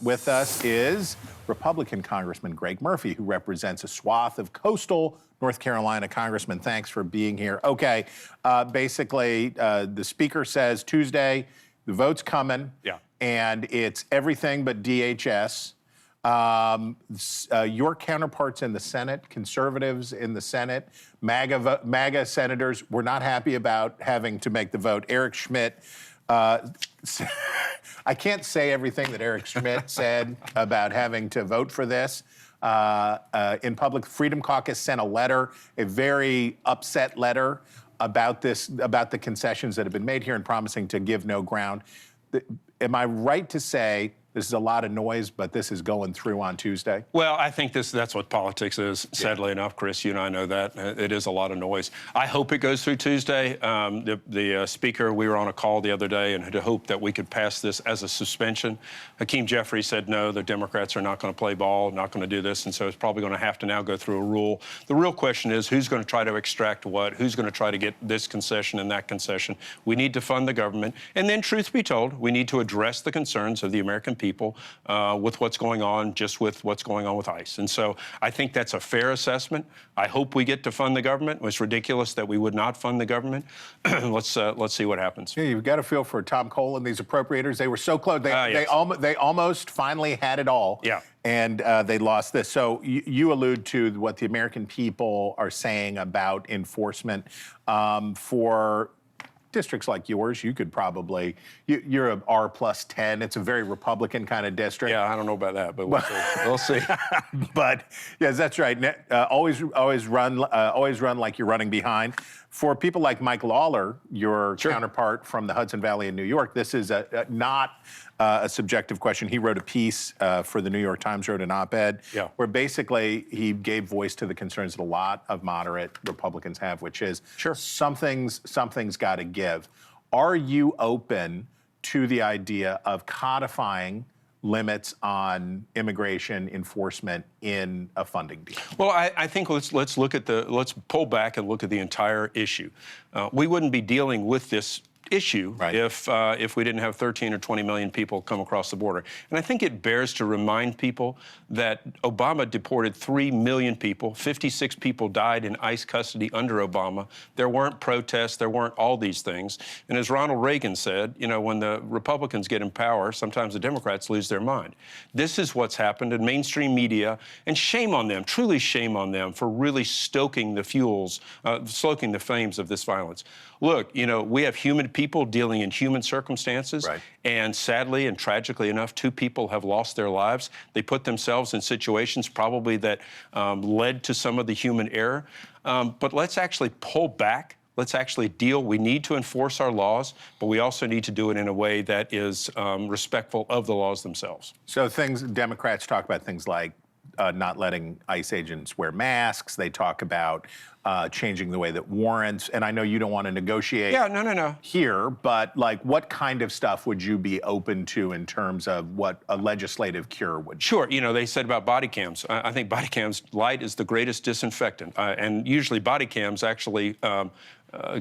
with us is Republican Congressman Greg Murphy, who represents a swath of coastal North Carolina. Congressman, thanks for being here. Okay, basically, the Speaker says Tuesday, the vote's coming, and it's everything but DHS. Your counterparts in the Senate, conservatives in the Senate, MAGA senators, were not happy about having to make the vote. Eric Schmidt, I can't say everything that Eric Schmidt said about having to vote for this. In public, Freedom Caucus sent a letter, a very upset letter about this, about the concessions that have been made here and promising to give no ground. Am I right to say this is a lot of noise, but this is going through on Tuesday? Well, I think that's what politics is, sadly enough, Chris. You and I know that. It is a lot of noise. I hope it goes through Tuesday. The Speaker, we were on a call the other day and had hoped that we could pass this as a suspension. Hakeem Jeffries said, no, the Democrats are not going to play ball, not going to do this, and so it's probably going to have to now go through a rule. The real question is who's going to try to extract what, who's going to try to get this concession and that concession. We need to fund the government. And then, truth be told, we need to address the concerns of the American people with what's going on, just with what's going on with ICE. And so I think that's a fair assessment. I hope we get to fund the government. It was ridiculous that we would not fund the government. Let's see what happens. Yeah, you've got to feel for Tom Cole and these appropriators. They were so close. They almost finally had it all. Yeah. And they lost this. So you allude to what the American people are saying about enforcement for districts like yours. You could probably, you're a R+10. It's a very Republican kind of district. Yeah, I don't know about that, but we'll see. We'll see. But yes, that's right. Always run like you're running behind. For people like Mike Lawler, your counterpart from the Hudson Valley in New York, this is not a subjective question. He wrote a piece for the New York Times, wrote an op-ed, where basically he gave voice to the concerns that a lot of moderate Republicans have, which is something's got to give. Are you open to the idea of codifying limits on immigration enforcement in a funding deal? Well, I think let's pull back and look at the entire issue. We wouldn't be dealing with this issue if we didn't have 13 or 20 million people come across the border. And I think it bears to remind people that Obama deported 3 million people. 56 people died in ICE custody under Obama. There weren't protests. There weren't all these things. And as Ronald Reagan said, you know, when the Republicans get in power, sometimes the Democrats lose their mind. This is what's happened in mainstream media, and shame on them, truly shame on them for really stoking the stoking the flames of this violence. Look, you know, we have human people dealing in human circumstances, and sadly and tragically enough, 2 people have lost their lives. They put themselves in situations probably that led to some of the human error. But let's actually pull back. Let's actually deal. We need to enforce our laws, but we also need to do it in a way that is respectful of the laws themselves. So Democrats talk about things like not letting ICE agents wear masks. They talk about changing the way that warrants, and I know you don't want to negotiate here, but like what kind of stuff would you be open to in terms of what a legislative cure would be? Sure, you know, they said about body cams. I think body cams, light is the greatest disinfectant, and usually body cams actually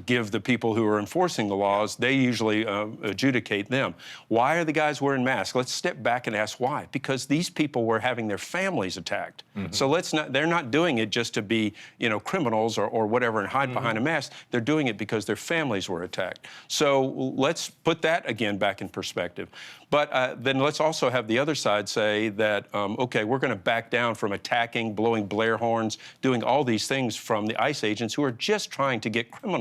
give the people who are enforcing the laws, they usually adjudicate them. Why are the guys wearing masks? Let's step back and ask why. Because these people were having their families attacked. So they're not doing it just to be, you know, criminals or whatever and hide behind a mask. They're doing it because their families were attacked. So let's put that again back in perspective. But then let's also have the other side say that, okay, we're going to back down from attacking, blowing Blair horns, doing all these things from the ICE agents who are just trying to get criminals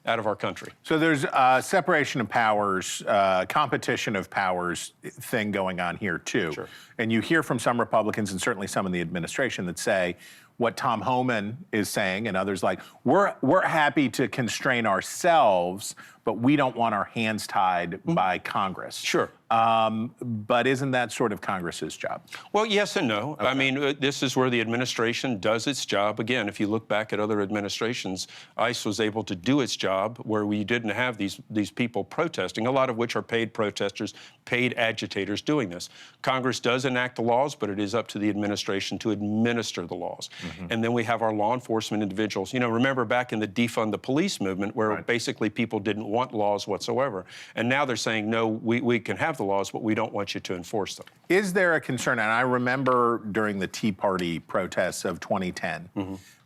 out of our country. So there's separation of powers, competition of powers thing going on here too. And you hear from some Republicans and certainly some in the administration that say what Tom Homan is saying and others like, we're happy to constrain ourselves, but we don't want our hands tied by Congress. But isn't that sort of Congress's job? Well, yes and no. I mean, this is where the administration does its job. Again, if you look back at other administrations, ICE was able to do its job where we didn't have these people protesting, a lot of which are paid protesters, paid agitators doing this. Congress does enact the laws, but it is up to the administration to administer the laws. And then we have our law enforcement individuals. You know, remember back in the defund the police movement where basically people didn't want laws whatsoever. And now they're saying, no, we can have the laws, but we don't want you to enforce them. Is there a concern, and I remember during the Tea Party protests of 2010,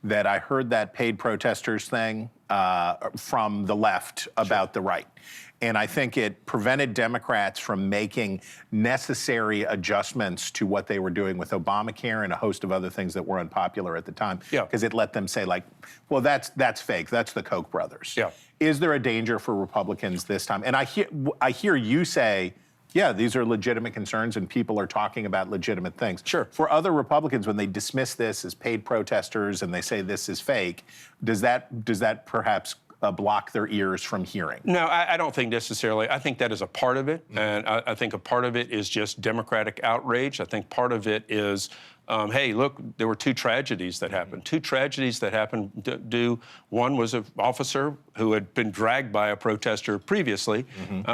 that I heard that paid protesters thing from the left about the right. And I think it prevented Democrats from making necessary adjustments to what they were doing with Obamacare and a host of other things that were unpopular at the time. Because it let them say, like, well, that's fake. That's the Koch brothers. Is there a danger for Republicans this time? And I hear you say, yeah, these are legitimate concerns and people are talking about legitimate things. For other Republicans, when they dismiss this as paid protesters and they say this is fake, does that perhaps block their ears from hearing? No, I don't think necessarily. I think that is a part of it. And I think a part of it is just Democratic outrage. I think part of it is, hey, look, there were two tragedies that happened. Two tragedies that happened. One was an officer who had been dragged by a protester previously,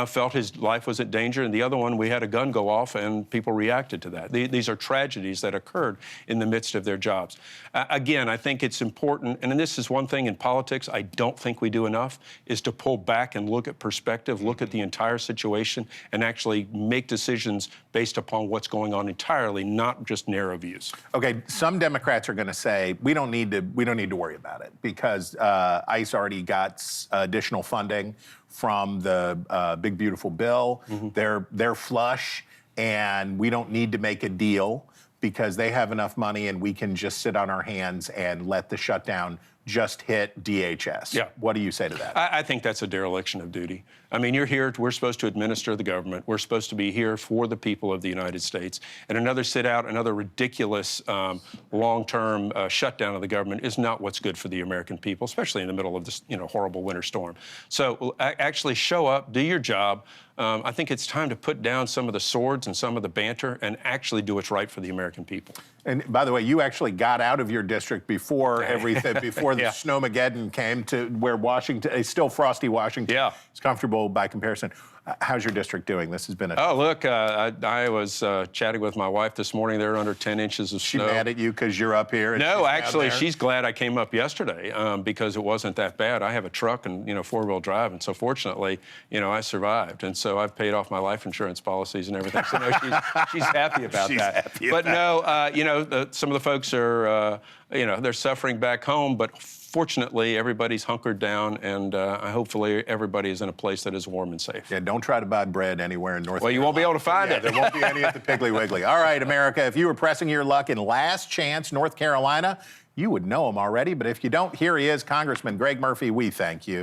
felt his life was in danger, and the other one, we had a gun go off and people reacted to that. These are tragedies that occurred in the midst of their jobs. Again, I think it's important, and this is one thing in politics I don't think we do enough, is to pull back and look at perspective, look at the entire situation, and actually make decisions based upon what's going on entirely, not just narrow views. Okay, some Democrats are going to say we don't need to worry about it because ICE already got additional funding from the big beautiful bill. They're flush, and we don't need to make a deal because they have enough money, and we can just sit on our hands and let the shutdown just hit DHS. What do you say to that? I think that's a dereliction of duty. I mean, you're here, we're supposed to administer the government. We're supposed to be here for the people of the United States. And another sit-out, another ridiculous long-term shutdown of the government is not what's good for the American people, especially in the middle of this horrible winter storm. So actually show up, do your job. I think it's time to put down some of the swords and some of the banter and actually do what's right for the American people. And by the way, you actually got out of your district before everything, before the Snowmageddon came to where Washington, it's still frosty Washington. It's comfortable by comparison. How's your district doing? This has been a... Oh, look, I was chatting with my wife this morning. They're under 10 inches of snow. She mad at you because you're up here? No, actually, she's glad I came up yesterday because it wasn't that bad. I have a truck and, four-wheel drive, and so fortunately, I survived. And so I've paid off my life insurance policies and everything. So, no, she's happy about that. But no, some of the folks are, they're suffering back home, but fortunately, everybody's hunkered down, and hopefully everybody is in a place that is warm and safe. Yeah, don't try to buy bread anywhere in North Carolina. Well, you won't be able to find it. There won't be any at the Piggly Wiggly. All right, America, if you were pressing your luck in Last Chance, North Carolina, you would know him already, but if you don't, here he is, Congressman Greg Murphy. We thank you.